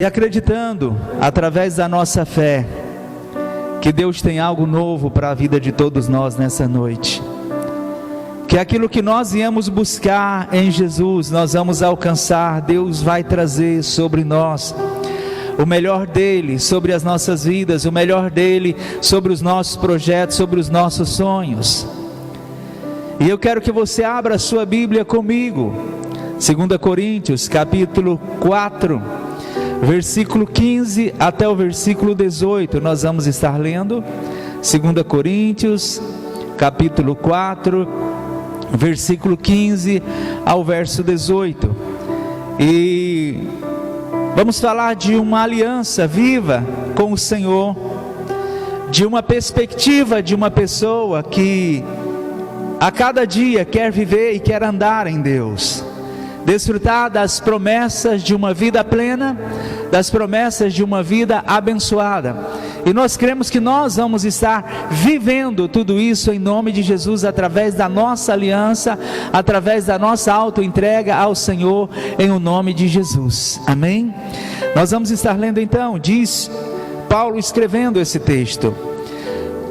E acreditando, através da nossa fé, que Deus tem algo novo para a vida de todos nós nessa noite. Que aquilo que nós viemos buscar em Jesus, nós vamos alcançar. Deus vai trazer sobre nós o melhor dele, sobre as nossas vidas, o melhor dele sobre os nossos projetos, sobre os nossos sonhos. E eu quero que você abra a sua Bíblia comigo, 2 Coríntios, capítulo 4, versículo 15 até o versículo 18, nós vamos estar lendo, 2 Coríntios, capítulo 4, versículo 15 ao verso 18, e vamos falar de uma aliança viva com o Senhor, de uma perspectiva de uma pessoa que a cada dia quer viver e quer andar em Deus, desfrutar das promessas de uma vida plena, das promessas de uma vida abençoada. E nós cremos que nós vamos estar vivendo tudo isso em nome de Jesus, através da nossa aliança, através da nossa autoentrega ao Senhor, em o nome de Jesus, amém? Nós vamos estar lendo então, diz Paulo escrevendo esse texto: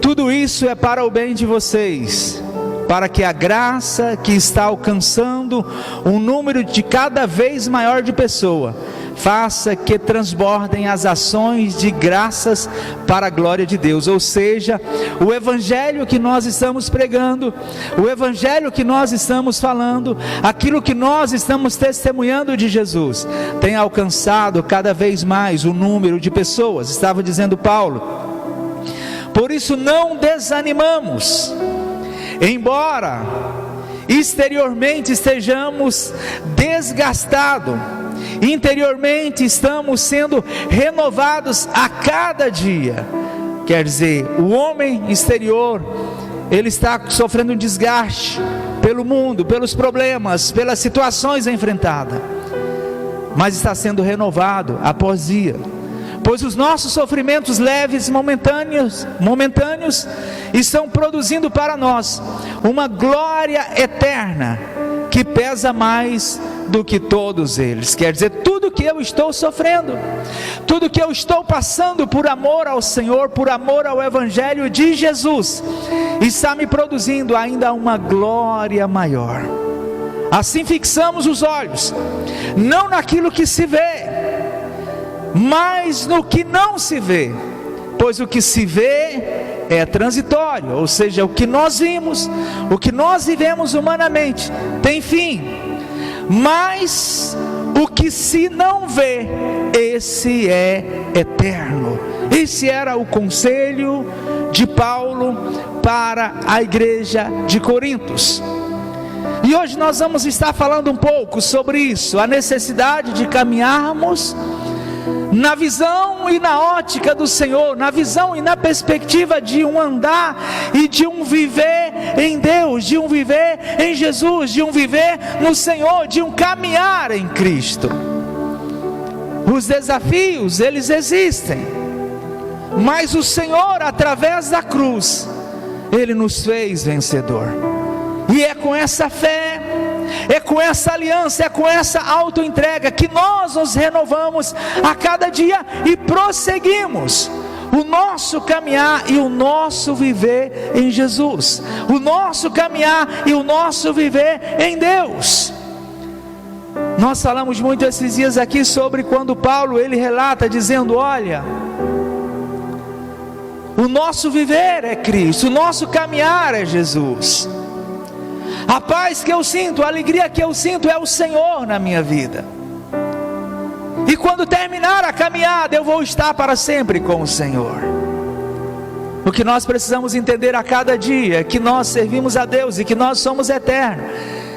tudo isso é para o bem de vocês, para que a graça que está alcançando um número de cada vez maior de pessoas, faça que transbordem as ações de graças para a glória de Deus. Ou seja, o evangelho que nós estamos pregando, o evangelho que nós estamos falando, aquilo que nós estamos testemunhando de Jesus, tem alcançado cada vez mais o número de pessoas, estava dizendo Paulo. Por isso não desanimamos, embora exteriormente estejamos desgastados, interiormente estamos sendo renovados a cada dia. Quer dizer, o homem exterior, ele está sofrendo um desgaste pelo mundo, pelos problemas, pelas situações enfrentadas, mas está sendo renovado após dia, pois os nossos sofrimentos leves, momentâneos, estão produzindo para nós uma glória eterna, que pesa mais do que todos eles. Quer dizer, tudo que eu estou sofrendo, tudo que eu estou passando por amor ao Senhor, por amor ao Evangelho de Jesus, está me produzindo ainda uma glória maior. Assim fixamos os olhos, não naquilo que se vê, mas no que não se vê, pois o que se vê é transitório, ou seja, o que nós vimos, o que nós vivemos humanamente tem fim, mas o que se não vê, esse é eterno. Esse era o conselho de Paulo para a igreja de Corintos. E hoje nós vamos estar falando um pouco sobre isso, a necessidade de caminharmos na visão e na ótica do Senhor, na visão e na perspectiva de um andar e de um viver em Deus, de um viver em Jesus, de um viver no Senhor, de um caminhar em Cristo. Os desafios, eles existem, mas o Senhor, através da cruz, Ele nos fez vencedor. E é com essa fé, é com essa aliança, é com essa autoentrega que nós nos renovamos a cada dia e prosseguimos o nosso caminhar e o nosso viver em Jesus, o nosso caminhar e o nosso viver em Deus. Nós falamos muito esses dias aqui sobre quando Paulo ele relata dizendo: olha, o nosso viver é Cristo, o nosso caminhar é Jesus. A paz que eu sinto, a alegria que eu sinto é o Senhor na minha vida. E quando terminar a caminhada, eu vou estar para sempre com o Senhor. O que nós precisamos entender a cada dia é que nós servimos a Deus e que nós somos eternos,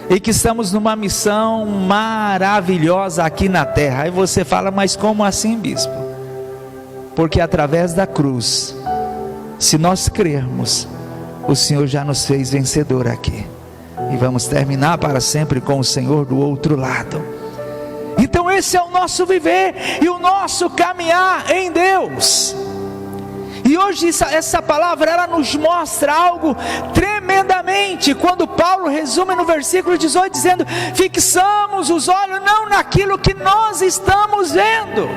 e que estamos numa missão maravilhosa aqui na terra. Aí você fala: mas como assim, bispo? Porque através da cruz, se nós crermos, o Senhor já nos fez vencedor aqui, e vamos terminar para sempre com o Senhor do outro lado. Então esse é o nosso viver e o nosso caminhar em Deus. E hoje essa palavra ela nos mostra algo tremendamente, quando Paulo resume no versículo 18 dizendo: fixamos os olhos não naquilo que nós estamos vendo,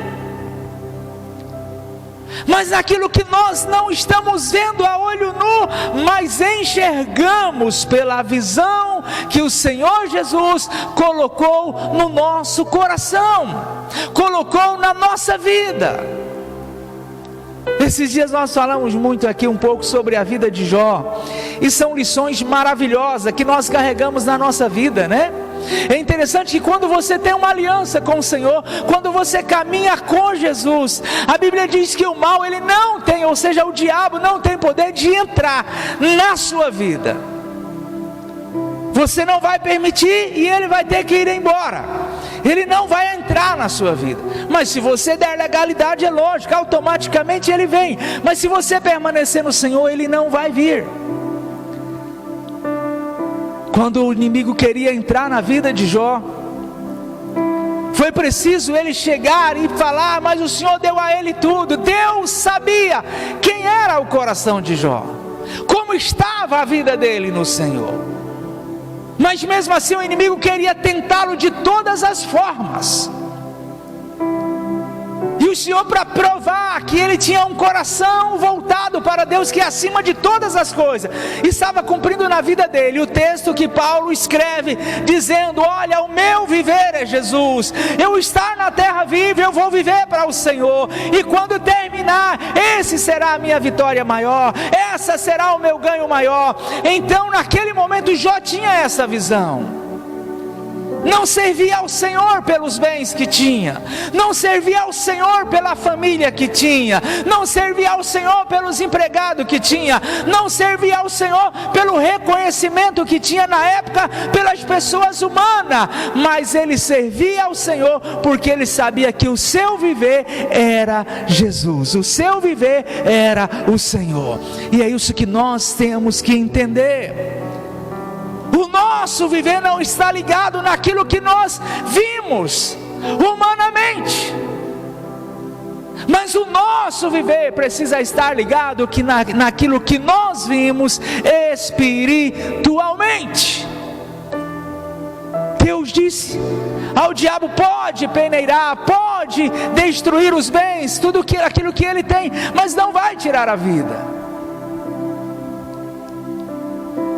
mas naquilo que nós não estamos vendo a olho nu, mas enxergamos pela visão que o Senhor Jesus colocou no nosso coração, colocou na nossa vida. Esses dias nós falamos muito aqui um pouco sobre a vida de Jó, e são lições maravilhosas que nós carregamos na nossa vida, né? É interessante que quando você tem uma aliança com o Senhor, quando você caminha com Jesus, a Bíblia diz que o mal ele não tem, ou seja, o diabo não tem poder de entrar na sua vida. Você não vai permitir e ele vai ter que ir embora. Ele não vai entrar na sua vida. Mas se você der legalidade, é lógico, automaticamente ele vem. Mas se você permanecer no Senhor, ele não vai vir. Quando o inimigo queria entrar na vida de Jó, foi preciso ele chegar e falar, mas o Senhor deu a ele tudo. Deus sabia quem era o coração de Jó, como estava a vida dele no Senhor. Mas mesmo assim o inimigo queria tentá-lo de todas as formas. E o Senhor, para provar que ele tinha um coração voltado para Deus, que é acima de todas as coisas, estava cumprindo na vida dele o texto que Paulo escreve, dizendo: olha, o meu viver é Jesus, eu estar na terra viva, eu vou viver para o Senhor, e quando terminar, esse será a minha vitória maior, essa será o meu ganho maior. Então naquele momento Jó tinha essa visão. Não servia ao Senhor pelos bens que tinha, não servia ao Senhor pela família que tinha, não servia ao Senhor pelos empregados que tinha, não servia ao Senhor pelo reconhecimento que tinha na época pelas pessoas humanas, mas ele servia ao Senhor porque ele sabia que o seu viver era Jesus, o seu viver era o Senhor. E é isso que nós temos que entender. O nosso viver não está ligado naquilo que nós vimos humanamente, mas o nosso viver precisa estar ligado naquilo que nós vimos espiritualmente. Deus disse ao diabo: pode peneirar, pode destruir os bens, tudo aquilo que ele tem, mas não vai tirar a vida.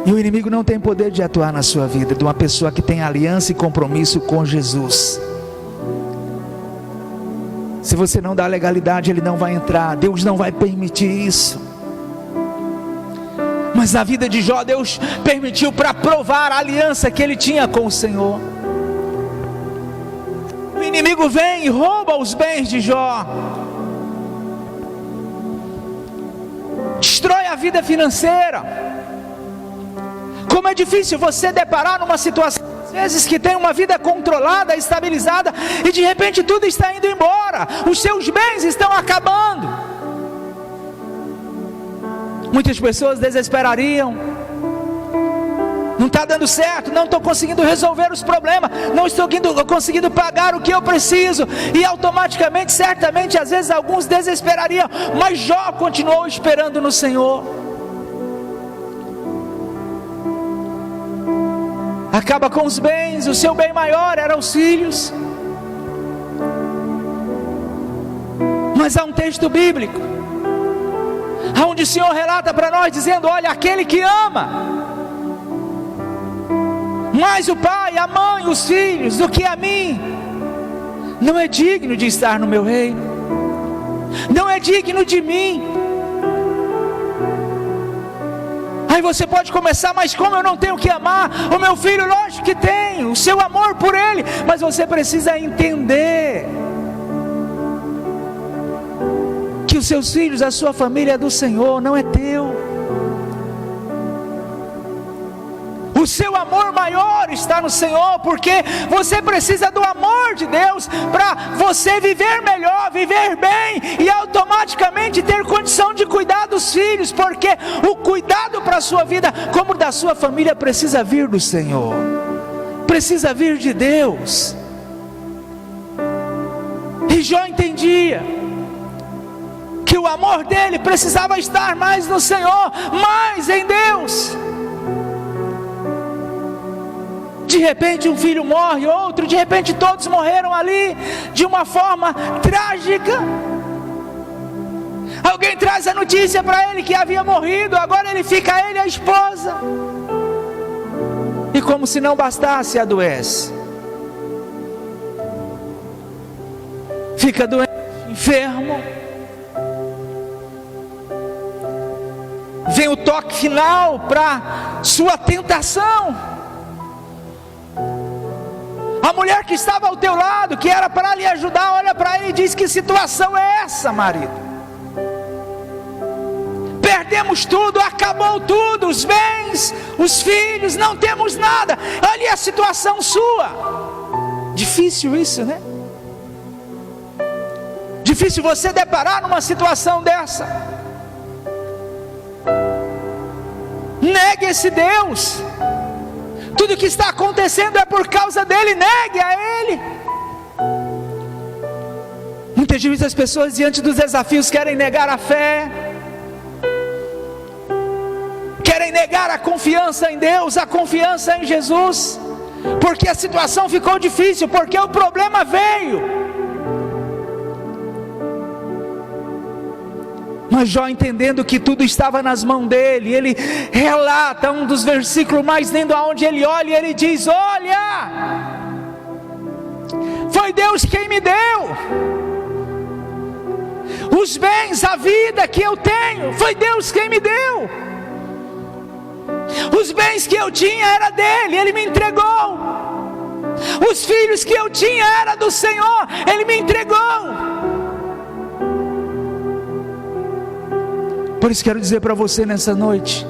E o inimigo não tem poder de atuar na sua vida, de uma pessoa que tem aliança e compromisso com Jesus. Se você não dá legalidade, ele não vai entrar, Deus não vai permitir isso. Mas na vida de Jó, Deus permitiu para provar a aliança que ele tinha com o Senhor. O inimigo vem e rouba os bens de Jó, destrói a vida financeira. Como é difícil você deparar numa situação, às vezes, que tem uma vida controlada, estabilizada, e de repente tudo está indo embora, os seus bens estão acabando. Muitas pessoas desesperariam: não está dando certo, não estou conseguindo resolver os problemas, não estou conseguindo pagar o que eu preciso, e automaticamente, certamente, às vezes alguns desesperariam, mas Jó continuou esperando no Senhor. Acaba com os bens, o seu bem maior eram os filhos. Mas há um texto bíblico onde o Senhor relata para nós, dizendo: olha, aquele que ama mais o pai, a mãe, os filhos do que a mim, não é digno de estar no meu reino, não é digno de mim. Aí você pode começar: mas como eu não tenho que amar o meu filho? Lógico que tem, o seu amor por ele, mas você precisa entender que os seus filhos, a sua família é do Senhor, não é teu. O seu amor maior está no Senhor, porque você precisa do amor de Deus para você viver melhor, viver bem, e automaticamente ter condição de cuidar dos filhos, porque o cuidado para a sua vida, como da sua família, precisa vir do Senhor, precisa vir de Deus. E Jó entendia que o amor dele precisava estar mais no Senhor, mais em Deus. De repente um filho morre, outro, de repente todos morreram ali, de uma forma trágica. Alguém traz a notícia para ele que havia morrido, agora ele fica ele e a esposa. E como se não bastasse, adoece. Fica doente, enfermo. Vem o toque final para sua tentação. A mulher que estava ao teu lado, que era para lhe ajudar, olha para ele e diz: que situação é essa, marido? Perdemos tudo, acabou tudo, os bens, os filhos, não temos nada. Olha a situação sua. Difícil isso, né? Difícil você deparar numa situação dessa. Negue esse Deus. Tudo que está acontecendo é por causa dele. Negue a ele. Muitas vezes as pessoas, diante dos desafios, querem negar a fé, querem negar a confiança em Deus, a confiança em Jesus, porque a situação ficou difícil, porque o problema veio. Mas Jó, entendendo que tudo estava nas mãos dele, ele relata um dos versículos mais lindos, aonde ele olha e ele diz: olha, foi Deus quem me deu os bens, a vida que eu tenho, foi Deus quem me deu. Os bens que eu tinha era dele, ele me entregou. Os filhos que eu tinha era do Senhor, ele me entregou. Por isso quero dizer para você nessa noite,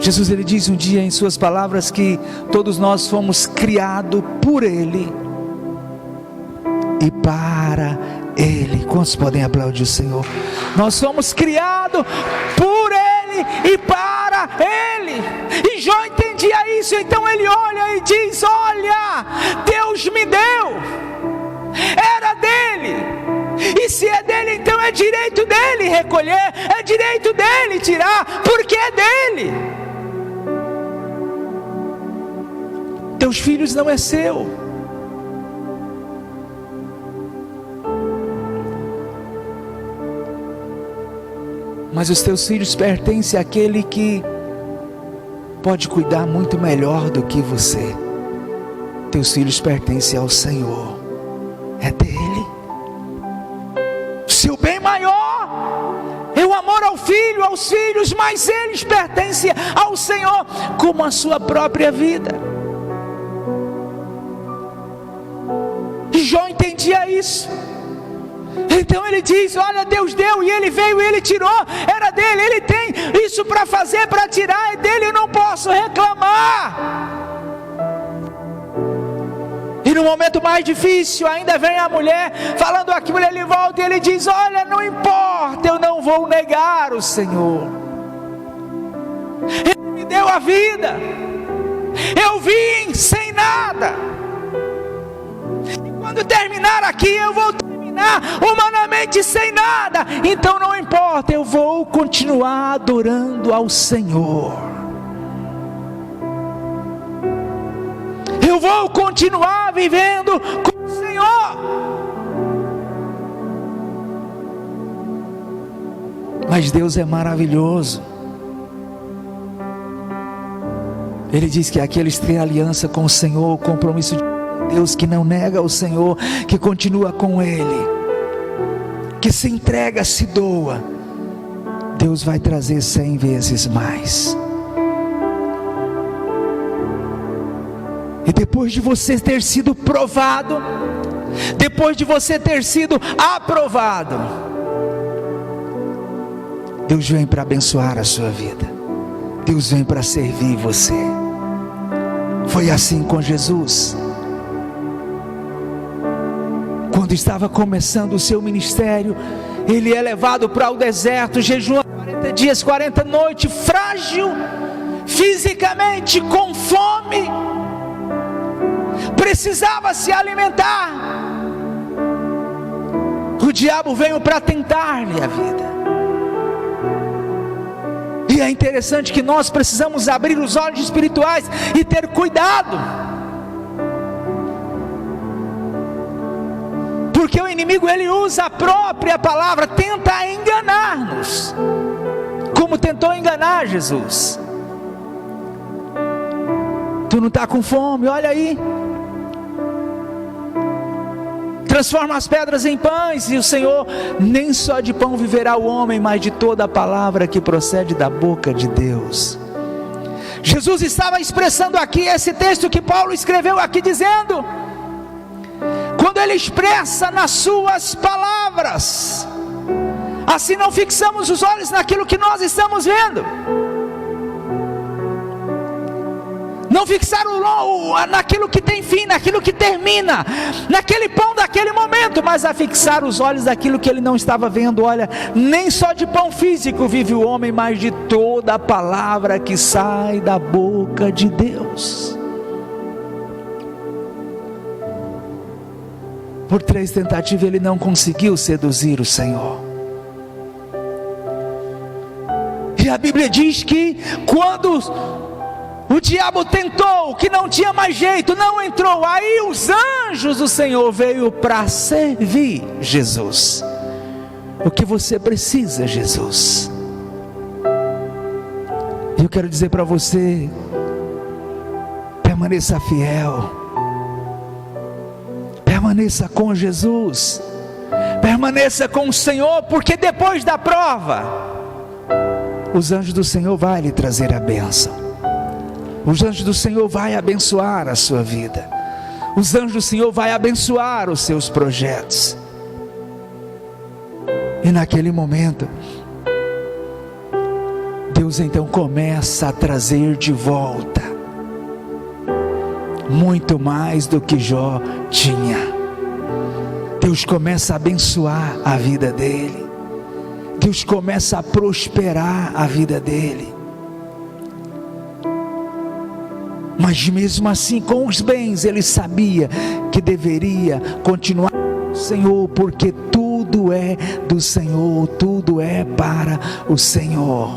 Jesus, ele diz um dia em suas palavras que todos nós fomos criados por ele e para ele. Quantos podem aplaudir o Senhor? Nós fomos criados por ele e para ele. E Jó entendia isso, então ele olha e diz: olha, Deus me deu, era dele. E se é dele, então é direito dele recolher, é direito dele tirar, porque é dele. Teus filhos não é seu. Mas os teus filhos pertencem àquele que pode cuidar muito melhor do que você. Teus filhos pertencem ao Senhor, é dele. Seu bem maior é o amor ao filho, aos filhos, mas eles pertencem ao Senhor como a sua própria vida. E Jó entendia isso. Então ele diz: olha, Deus deu e ele veio e ele tirou, era dele, ele tem isso para fazer, para tirar, é dele, eu não posso reclamar. E no momento mais difícil, ainda vem a mulher falando aquilo, ele volta e ele diz: olha, não importa, eu não vou negar o Senhor. Ele me deu a vida, eu vim sem nada, e quando terminar aqui eu vou terminar humanamente sem nada. Então não importa, eu vou continuar adorando ao Senhor. Eu vou continuar vivendo com o Senhor. Mas Deus é maravilhoso. Ele diz que aqueles que têm aliança com o Senhor, o compromisso de Deus, que não nega o Senhor, que continua com Ele, que se entrega, se doa, Deus vai trazer 100 vezes mais. E depois de você ter sido provado, depois de você ter sido aprovado, Deus vem para abençoar a sua vida. Deus vem para servir você. Foi assim com Jesus. Quando estava começando o seu ministério, ele é levado para o deserto, jejua 40 dias, 40 noites, frágil, fisicamente, com fome, precisava se alimentar. O diabo veio para tentar-lhe a vida. E é interessante que nós precisamos abrir os olhos espirituais e ter cuidado, porque o inimigo ele usa a própria palavra, tenta enganar-nos, como tentou enganar Jesus. Tu não está com fome? Olha aí, transforma as pedras em pães. E o Senhor: nem só de pão viverá o homem, mas de toda a palavra que procede da boca de Deus. Jesus estava expressando aqui esse texto que Paulo escreveu aqui, dizendo, quando ele expressa nas suas palavras: assim não fixamos os olhos naquilo que nós estamos vendo, não fixar naquilo que tem fim, naquilo que termina, naquele pão daquele momento, mas a fixar os olhos naquilo que ele não estava vendo. Olha, nem só de pão físico vive o homem, mas de toda a palavra que sai da boca de Deus. Por 3 tentativas ele não conseguiu seduzir o Senhor. E a Bíblia diz que quando o diabo tentou, que não tinha mais jeito, não entrou, aí os anjos do Senhor veio para servir Jesus. O que você precisa, Jesus? Eu quero dizer para você: permaneça fiel, permaneça com Jesus, permaneça com o Senhor, porque depois da prova, os anjos do Senhor vão lhe trazer a bênção. Os anjos do Senhor vão abençoar a sua vida. Os anjos do Senhor vão abençoar os seus projetos. E naquele momento, Deus então começa a trazer de volta muito mais do que Jó tinha. Deus começa a abençoar a vida dele. Deus começa a prosperar a vida dele. Mas mesmo assim, com os bens, ele sabia que deveria continuar com o Senhor, porque tudo é do Senhor, tudo é para o Senhor.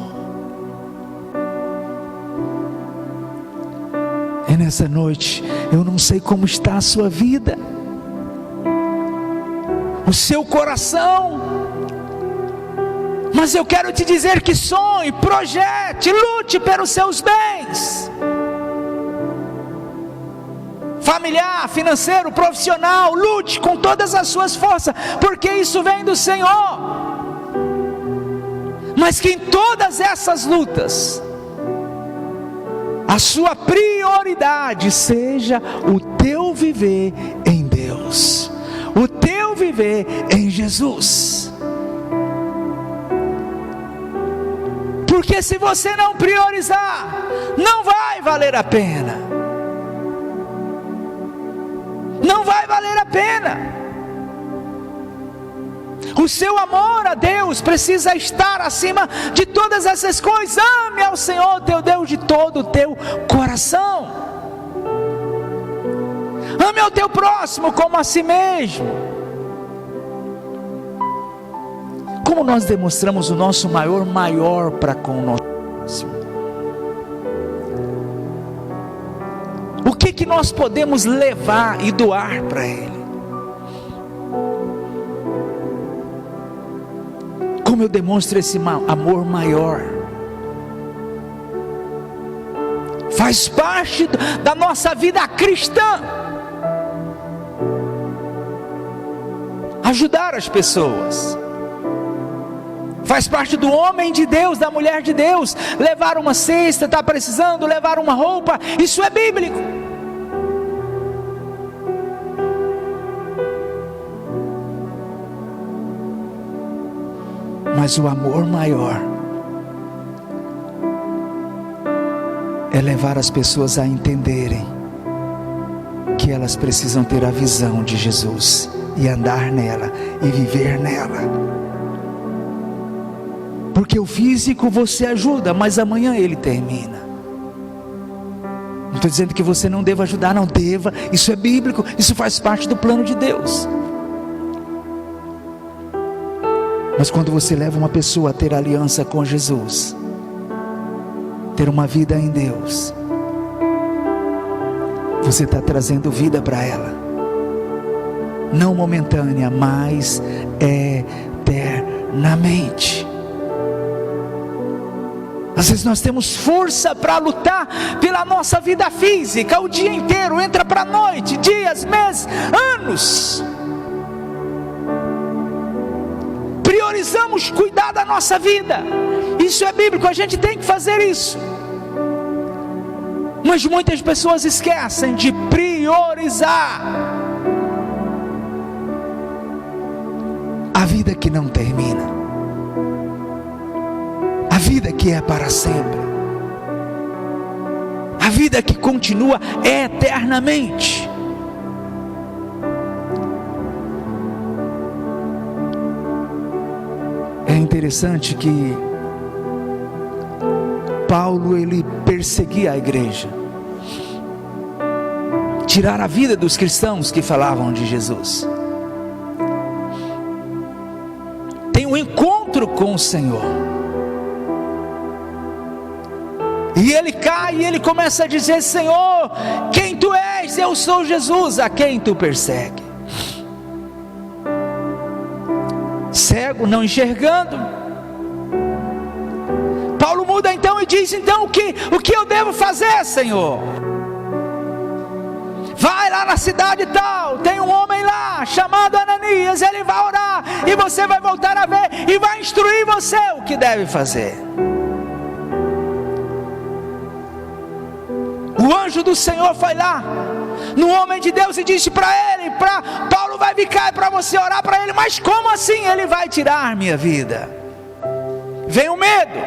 E nessa noite, eu não sei como está a sua vida, o seu coração, mas eu quero te dizer que sonhe, projete, lute pelos seus bens. Familiar, financeiro, profissional, lute com todas as suas forças, porque isso vem do Senhor. Mas que em todas essas lutas, a sua prioridade seja o teu viver em Deus, o teu viver em Jesus. Porque se você não priorizar, não vai valer a pena. Não vai valer a pena. O seu amor a Deus precisa estar acima de todas essas coisas. Ame ao Senhor teu Deus de todo o teu coração. Ame ao teu próximo como a si mesmo. Como nós demonstramos o nosso maior para com o nosso próximo? O que nós podemos levar e doar para Ele? Como eu demonstro esse amor maior? Faz parte da nossa vida cristã. Ajudar as pessoas. Faz parte do homem de Deus, da mulher de Deus. Levar uma cesta, está precisando, levar uma roupa. Isso é bíblico. Mas o amor maior é levar as pessoas a entenderem que elas precisam ter a visão de Jesus e andar nela e viver nela. Porque o físico você ajuda, mas amanhã ele termina. Não estou dizendo que você não deva ajudar, não deva. Isso é bíblico, isso faz parte do plano de Deus. Mas quando você leva uma pessoa a ter aliança com Jesus, ter uma vida em Deus, você está trazendo vida para ela. não momentânea, mas eternamente. Às vezes nós temos força para lutar pela nossa vida física, o dia inteiro, entra para a noite, dias, meses, anos. Priorizamos cuidar da nossa vida, isso é bíblico, a gente tem que fazer isso. Mas muitas pessoas esquecem de priorizar a vida que não termina, a vida que é para sempre, a vida que continua eternamente. É interessante que Paulo, ele perseguia a igreja, tirar a vida dos cristãos que falavam de Jesus. Tem um encontro com o Senhor, e ele cai e ele começa a dizer: Senhor, quem tu és? Eu sou Jesus, a quem tu persegue. Cego, não enxergando. Paulo muda então e diz: então o que eu devo fazer, Senhor? Vai lá na cidade tal, tem um homem lá chamado Ananias, ele vai orar e você vai voltar a ver e vai instruir você o que deve fazer. O anjo do Senhor foi lá no homem de Deus e disse para ele: Paulo vai ficar para você orar para ele. Mas como assim ele vai tirar minha vida? Vem o medo,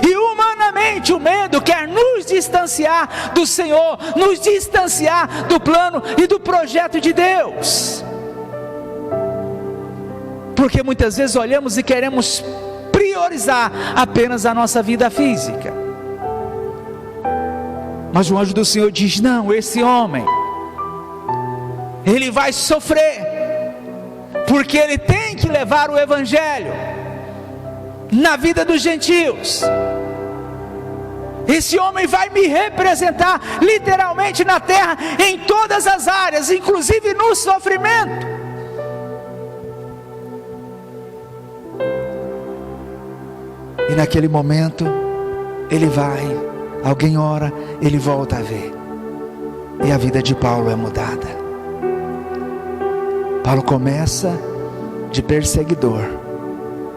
e humanamente o medo quer nos distanciar do Senhor, nos distanciar do plano e do projeto de Deus, porque muitas vezes olhamos e queremos priorizar apenas a nossa vida física. Mas o anjo do Senhor diz: não, esse homem, ele vai sofrer, porque ele tem que levar o evangelho na vida dos gentios. Esse homem vai me representar literalmente na terra, em todas as áreas, inclusive no sofrimento. E naquele momento ele vai, alguém ora, ele volta a ver, e a vida de Paulo é mudada. Paulo começa de perseguidor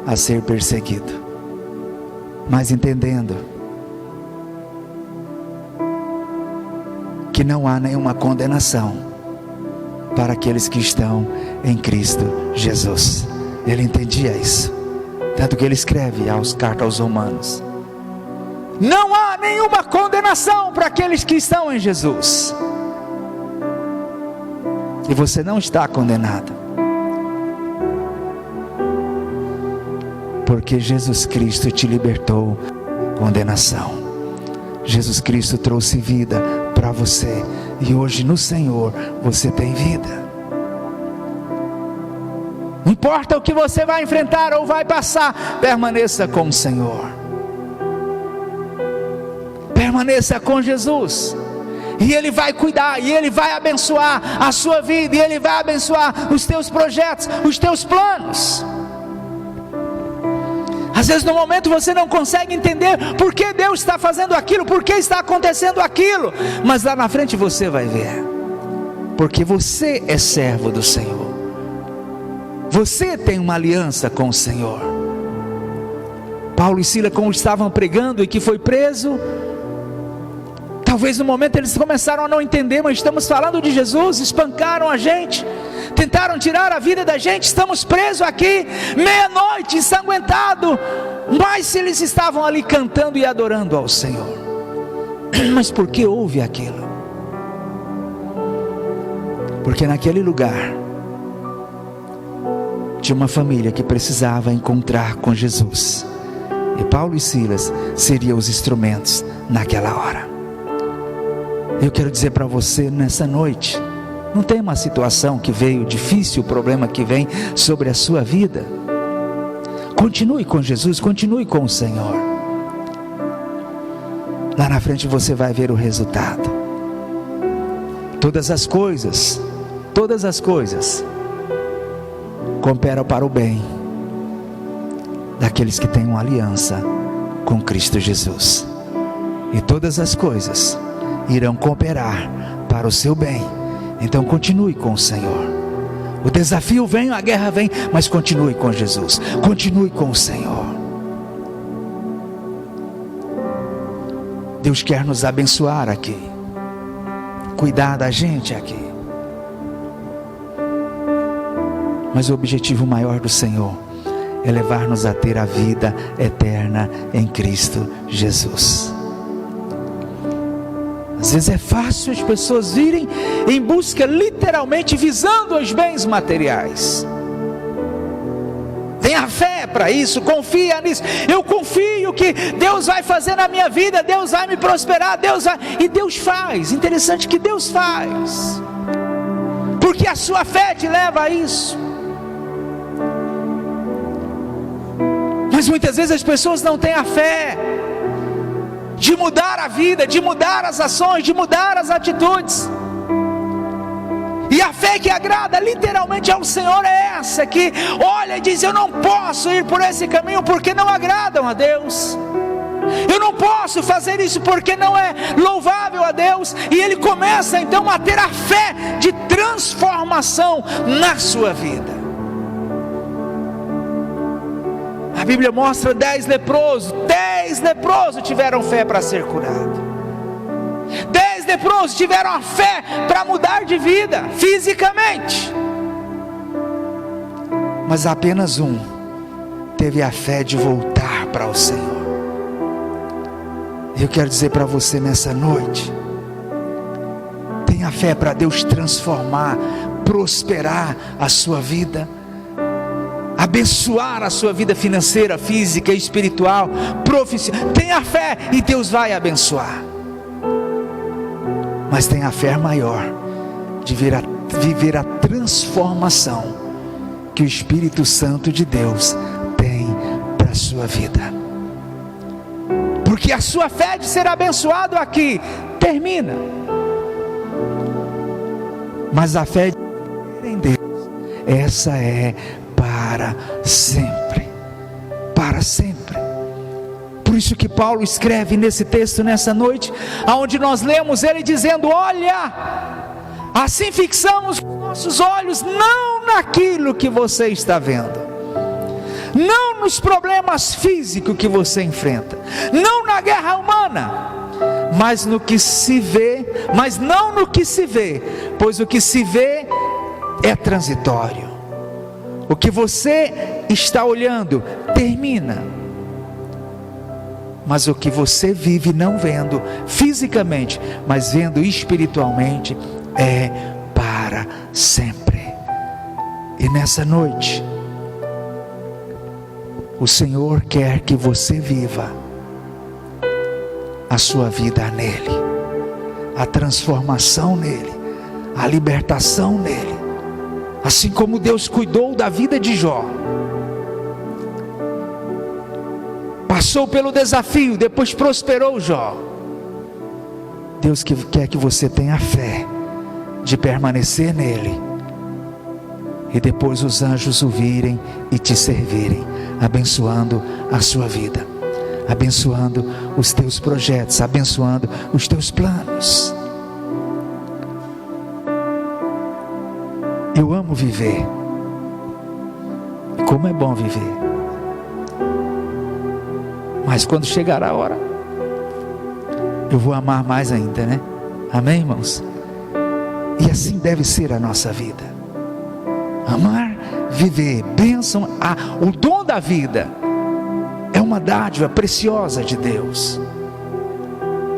a ser perseguido, mas entendendo que não há nenhuma condenação para aqueles que estão em Cristo Jesus. Ele entendia isso, tanto que ele escreve as cartas aos Romanos: não há nenhuma condenação para aqueles que estão em Jesus. E você não está condenado, porque Jesus Cristo te libertou da condenação. Jesus Cristo trouxe vida para você, e hoje no Senhor você tem vida. Não importa o que você vai enfrentar ou vai passar, permaneça com o Senhor, permaneça com Jesus, e Ele vai cuidar, e Ele vai abençoar a sua vida, e Ele vai abençoar os teus projetos, os teus planos. Às vezes no momento você não consegue entender por que Deus está fazendo aquilo, por que está acontecendo aquilo, mas lá na frente você vai ver, porque você é servo do Senhor, você tem uma aliança com o Senhor. Paulo e Silas, como estavam pregando e que foi preso, talvez no momento eles começaram a não entender, mas estamos falando de Jesus, espancaram a gente, tentaram tirar a vida da gente, estamos presos aqui, meia-noite, ensanguentado, mas se eles estavam ali cantando e adorando ao Senhor. Mas por que houve aquilo? Porque naquele lugar tinha uma família que precisava encontrar com Jesus, e Paulo e Silas seriam os instrumentos naquela hora. Eu quero dizer para você nessa noite, não tem uma situação que veio difícil, o problema que vem sobre a sua vida, continue com Jesus, continue com o Senhor. Lá na frente você vai ver o resultado. Todas as coisas todas as coisas cooperam para o bem daqueles que têm uma aliança com Cristo Jesus. E todas as coisas irão cooperar para o seu bem. Então continue com o Senhor. O desafio vem, a guerra vem, mas continue com Jesus, continue com o Senhor. Deus quer nos abençoar aqui, cuidar da gente aqui, mas o objetivo maior do Senhor é levar-nos a ter a vida eterna em Cristo Jesus. Às vezes é fácil as pessoas irem em busca, literalmente visando os bens materiais. Tenha fé para isso, confia nisso. Eu confio que Deus vai fazer na minha vida, Deus vai me prosperar, e Deus faz. Interessante que Deus faz, porque a sua fé te leva a isso. Mas muitas vezes as pessoas não têm a fé de mudar a vida, de mudar as ações, de mudar as atitudes. E a fé que agrada literalmente ao Senhor é essa, que olha e diz: eu não posso ir por esse caminho porque não agradam a Deus, eu não posso fazer isso porque não é louvável a Deus. E ele começa então a ter a fé de transformação na sua vida. A Bíblia mostra 10 leprosos tiveram fé para ser curado. 10 leprosos tiveram a fé para mudar de vida fisicamente, mas apenas um teve a fé de voltar para o Senhor. Eu quero dizer para você nessa noite: tenha fé para Deus transformar, prosperar a sua vida, abençoar a sua vida financeira, física, espiritual, profissional. Tenha fé e Deus vai abençoar. Mas tenha fé maior de viver a transformação que o Espírito Santo de Deus tem para a sua vida. Porque a sua fé de ser abençoado aqui termina, mas a fé de crer em Deus, essa é para sempre, para sempre. Por isso que Paulo escreve nesse texto, nessa noite, aonde nós lemos ele dizendo: olha, assim fixamos os nossos olhos não naquilo que você está vendo, não nos problemas físicos que você enfrenta, não na guerra humana, mas no que se vê, mas não no que se vê, pois o que se vê é transitório. O que você está olhando termina, mas o que você vive não vendo fisicamente, mas vendo espiritualmente, é para sempre. E nessa noite, o Senhor quer que você viva a sua vida nele, a transformação nele, a libertação nele. Assim como Deus cuidou da vida de Jó, passou pelo desafio, depois prosperou Jó. Deus quer que você tenha fé de permanecer nele, e depois os anjos o virem e te servirem, abençoando a sua vida, abençoando os teus projetos, abençoando os teus planos. Eu amo viver. Como é bom viver. Mas quando chegar a hora, eu vou amar mais ainda, né? Amém, irmãos? E assim deve ser a nossa vida. Amar, viver, bênção, o dom da vida é uma dádiva preciosa de Deus.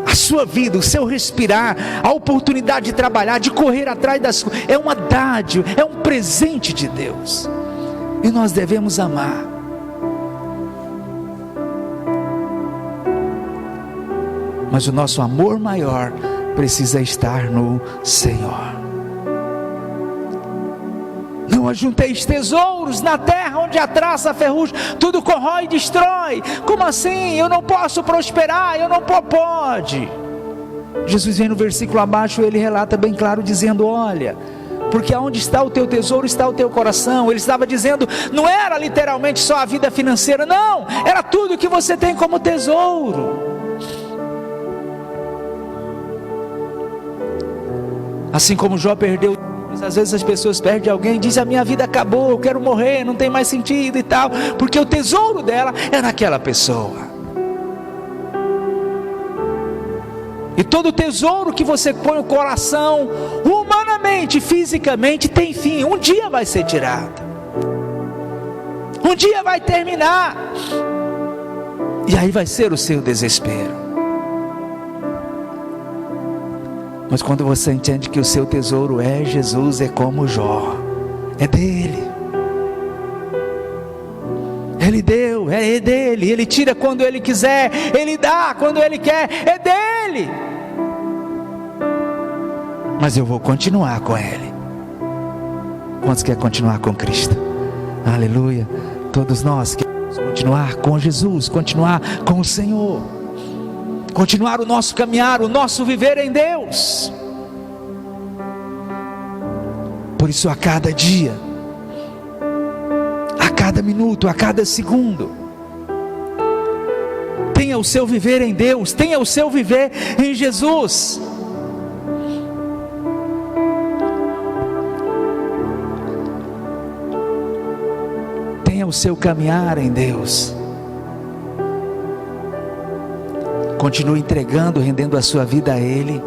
A sua vida, o seu respirar, a oportunidade de trabalhar, de correr atrás das coisas, é uma dádiva, é um presente de Deus. E nós devemos amar. Mas o nosso amor maior precisa estar no Senhor. Não ajunteis tesouros na terra, onde a traça, a ferrugem, tudo corrói e destrói. Como assim? Eu não posso prosperar, eu não pode. Jesus vem no versículo abaixo, ele relata bem claro, dizendo: olha, porque aonde está o teu tesouro está o teu coração. Ele estava dizendo, não era literalmente só a vida financeira, não, era tudo que você tem como tesouro. Assim como Jó perdeu, às vezes as pessoas perdem alguém, dizem, a minha vida acabou, eu quero morrer, não tem mais sentido e tal, porque o tesouro dela é naquela pessoa. E todo tesouro que você põe no coração, humanamente, fisicamente, tem fim. Um dia vai ser tirado. Um dia vai terminar. E aí vai ser o seu desespero. Mas quando você entende que o seu tesouro é Jesus, é como Jó. É dele. Ele deu, é dele. Ele tira quando ele quiser, ele dá quando ele quer, é dele. Mas eu vou continuar com ele. Quantos querem continuar com Cristo? Aleluia. Todos nós queremos continuar com Jesus, continuar com o Senhor, continuar o nosso caminhar, o nosso viver em Deus. Por isso, a cada dia, a cada minuto, a cada segundo, tenha o seu viver em Deus, tenha o seu viver em Jesus. Tenha o seu caminhar em Deus. Continue entregando, rendendo a sua vida a Ele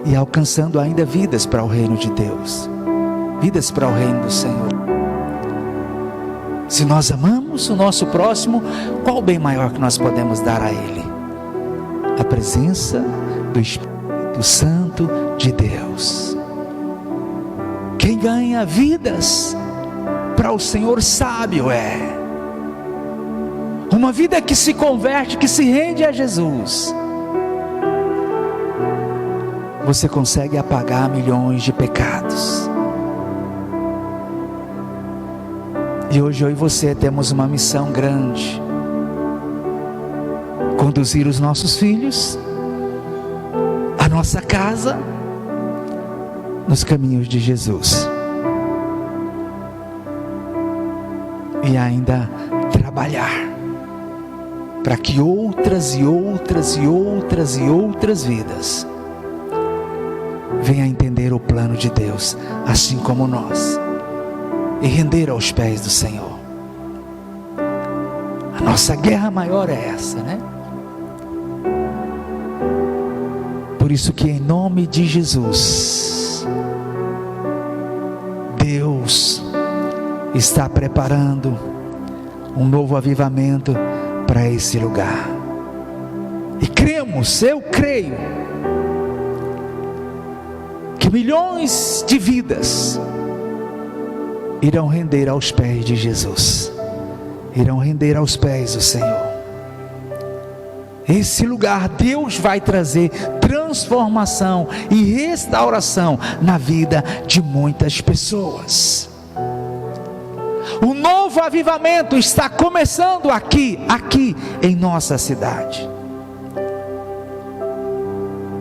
e alcançando ainda vidas para o reino de Deus, vidas para o reino do Senhor. Se nós amamos o nosso próximo, qual o bem maior que nós podemos dar a Ele? A presença do Espírito Santo de Deus. Quem ganha vidas para o Senhor sábio é uma vida que se converte, que se rende a Jesus. Você consegue apagar milhões de pecados. E hoje eu e você temos uma missão grande: conduzir os nossos filhos, a nossa casa, nos caminhos de Jesus. E ainda trabalhar para que outras e outras e outras e outras vidas venham a entender o plano de Deus, assim como nós, e render aos pés do Senhor. A nossa guerra maior é essa, né? Por isso que em nome de Jesus, Deus está preparando um novo avivamento para esse lugar. E cremos, eu creio, que milhões de vidas irão render aos pés de Jesus, irão render aos pés do Senhor. Esse lugar Deus vai trazer transformação e restauração na vida de muitas pessoas. O novo avivamento está começando aqui em nossa cidade.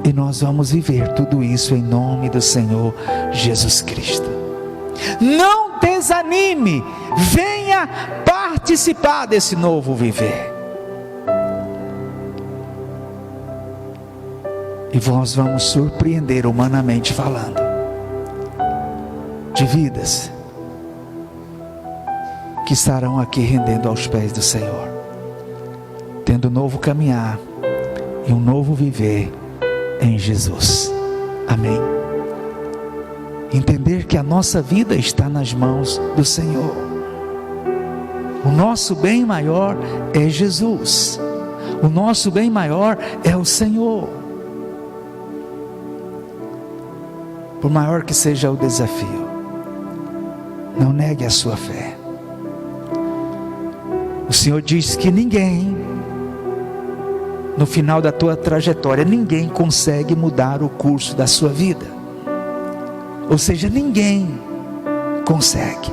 E nós vamos viver tudo isso em nome do Senhor Jesus Cristo. Não desanime, venha participar desse novo viver. E nós vamos surpreender, humanamente falando, de vidas que estarão aqui rendendo aos pés do Senhor, tendo um novo caminhar e um novo viver em Jesus. Amém. Entender que a nossa vida está nas mãos do Senhor. O nosso bem maior é Jesus. O nosso bem maior é o Senhor. Por maior que seja o desafio, não negue a sua fé. O Senhor diz que ninguém, no final da tua trajetória, ninguém consegue mudar o curso da sua vida. Ou seja, ninguém consegue.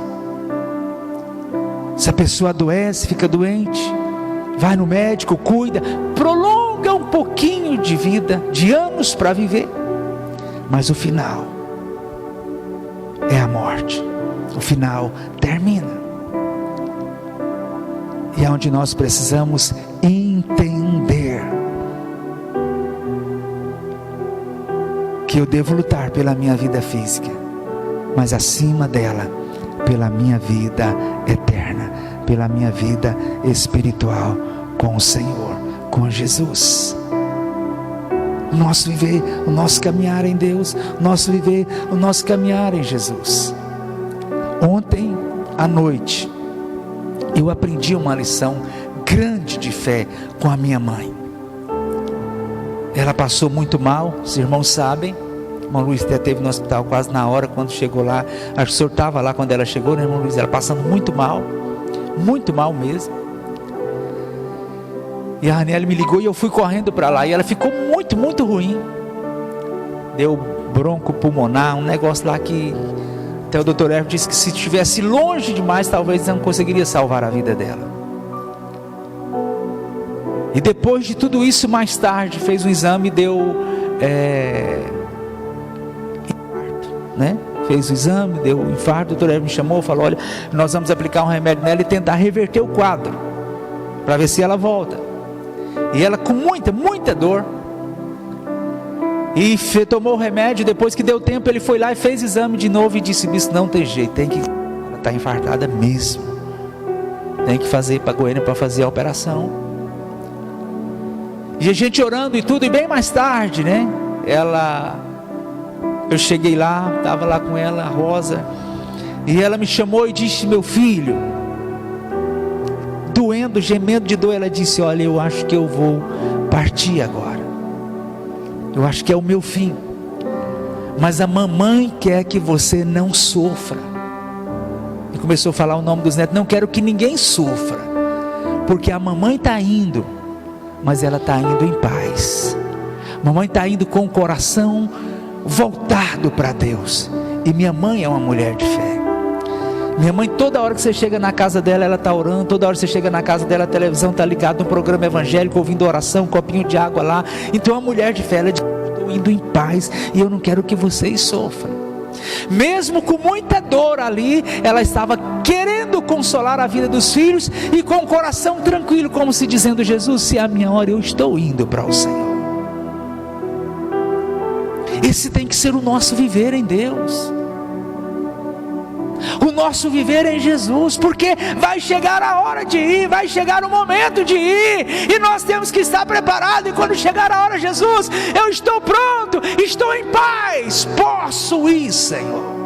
Se a pessoa adoece, fica doente, vai no médico, cuida, prolonga um pouquinho de vida, de anos para viver, mas o final é a morte. final termina. E é onde nós precisamos entender que eu devo lutar pela minha vida física, mas acima dela, pela minha vida eterna, pela minha vida espiritual com o Senhor, com Jesus. O nosso viver, o nosso caminhar em Deus, o nosso viver, o nosso caminhar em Jesus. Ontem à noite eu aprendi uma lição grande de fé com a minha mãe. Ela passou muito mal, os irmãos sabem. O irmão Luiz até esteve no hospital quase na hora quando chegou lá. Acho que o senhor estava lá quando ela chegou, né, irmão Luiz? Ela passando muito mal mesmo. E a Raniele me ligou e eu fui correndo para lá. E ela ficou muito ruim. Deu bronco pulmonar, um negócio lá que até o doutor Hermes disse que se estivesse longe demais, talvez não conseguiria salvar a vida dela. E depois de tudo isso, mais tarde, fez um exame e deu infarto, né? Fez o exame, deu infarto. O doutor Hermes me chamou e falou: olha, nós vamos aplicar um remédio nela e tentar reverter o quadro, para ver se ela volta. E ela com muita dor, e tomou o remédio. Depois que deu tempo, ele foi lá e fez exame de novo e disse: isso não tem jeito, ela está infartada mesmo, tem que fazer para Goiânia para fazer a operação. E a gente orando e tudo, e bem mais tarde, né, eu cheguei lá, estava lá com ela, a Rosa, e ela me chamou e disse: meu filho, doendo, gemendo de dor, ela disse: olha, eu acho que eu vou partir agora, eu acho que é o meu fim, mas a mamãe quer que você não sofra. E começou a falar o nome dos netos: não quero que ninguém sofra, porque a mamãe está indo, mas ela está indo em paz. Mamãe está indo com o coração voltado para Deus. E minha mãe é uma mulher de fé. Minha mãe, toda hora que você chega na casa dela, ela está orando. Toda hora que você chega na casa dela, a televisão está ligada, um programa evangélico, ouvindo oração, um copinho de água lá. Então é uma mulher de fé. Ela diz: estou indo em paz e eu não quero que vocês sofram. Mesmo com muita dor ali, ela estava querendo consolar a vida dos filhos, e com o coração tranquilo, como se dizendo: Jesus, se é a minha hora, eu estou indo para o Senhor. Esse tem que ser o nosso viver em Deus, o nosso viver em Jesus, porque vai chegar a hora de ir, vai chegar o momento de ir, e nós temos que estar preparados. E quando chegar a hora, Jesus, eu estou pronto, estou em paz, posso ir, Senhor.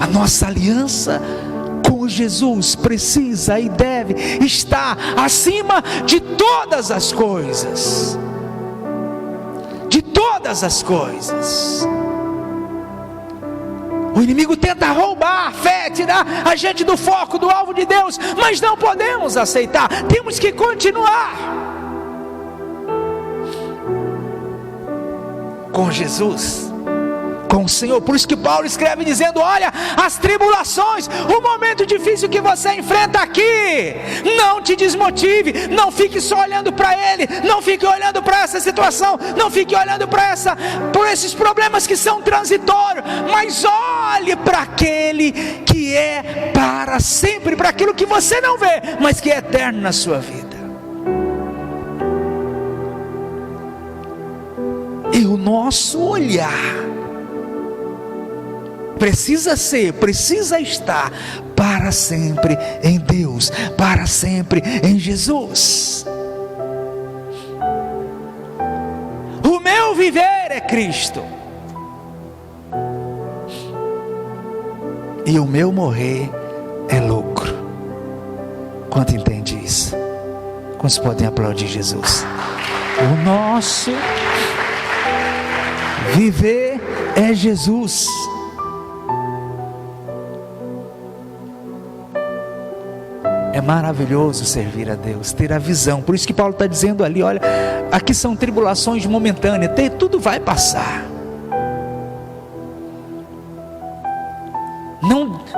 A nossa aliança com Jesus precisa e deve estar acima de todas as coisas. De todas as coisas. O inimigo tenta roubar a fé, tirar a gente do foco, do alvo de Deus, mas não podemos aceitar, temos que continuar com Jesus, com o Senhor. Por isso que Paulo escreve dizendo: olha, as tribulações, o momento difícil que você enfrenta aqui, não te desmotive, não fique só olhando para ele, não fique olhando para essa situação, não fique olhando por esses problemas que são transitórios, mas olhe para aquele que é para sempre, para aquilo que você não vê, mas que é eterno na sua vida. E o nosso olhar precisa estar para sempre em Deus, para sempre em Jesus. O meu viver é Cristo, e o meu morrer é lucro. Quanto entende isso? Quantos podem aplaudir Jesus? O nosso viver é Jesus. É maravilhoso servir a Deus, ter a visão. Por isso que Paulo está dizendo ali: olha, aqui são tribulações momentâneas, tudo vai passar.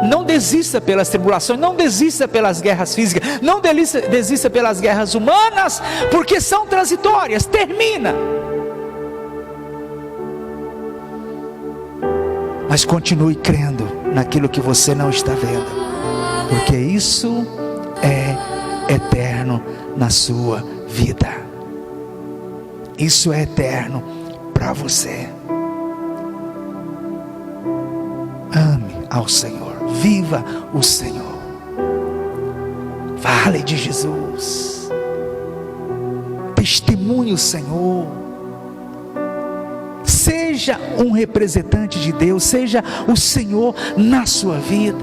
Não desista pelas tribulações, não desista pelas guerras físicas, não desista pelas guerras humanas, porque são transitórias, termina. Mas continue crendo naquilo que você não está vendo, porque isso é eterno na sua vida. Isso é eterno para você. Ame ao Senhor, viva o Senhor, fale de Jesus, testemunhe o Senhor, seja um representante de Deus, seja o Senhor na sua vida.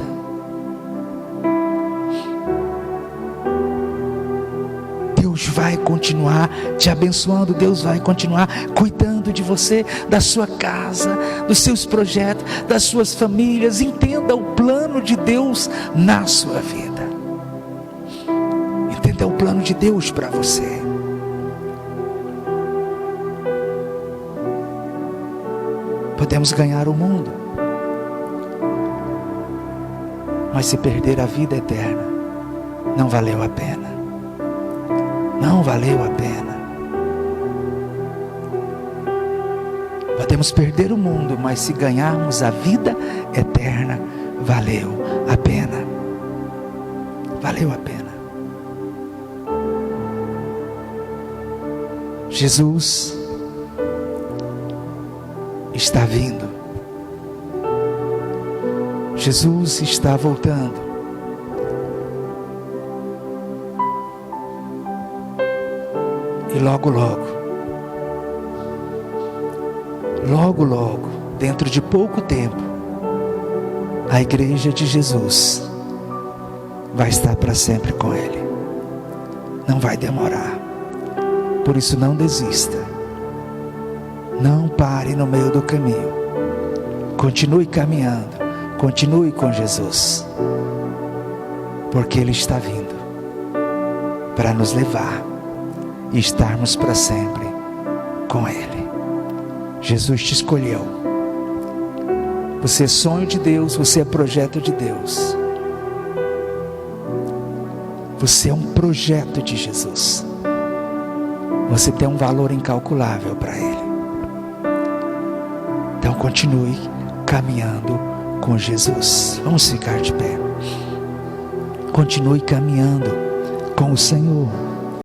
Deus vai continuar te abençoando, Deus vai continuar cuidando de você, da sua casa, dos seus projetos, das suas famílias. Entenda o plano de Deus na sua vida. Entenda o plano de Deus para você. Podemos ganhar o mundo, mas se perder a vida eterna, não valeu a pena. Não valeu a pena. Podemos perder o mundo, mas se ganharmos a vida eterna, valeu a pena. Valeu a pena. Jesus está vindo. Jesus está voltando. E logo, dentro de pouco tempo, a igreja de Jesus vai estar para sempre com Ele. Não vai demorar. Por isso não desista. Não pare no meio do caminho. Continue caminhando. Continue com Jesus. Porque Ele está vindo para nos levar e estarmos para sempre com Ele. Jesus te escolheu. Você é sonho de Deus, você é projeto de Deus. Você é um projeto de Jesus. Você tem um valor incalculável para Ele. Então continue caminhando com Jesus. Vamos ficar de pé. Continue caminhando com o Senhor.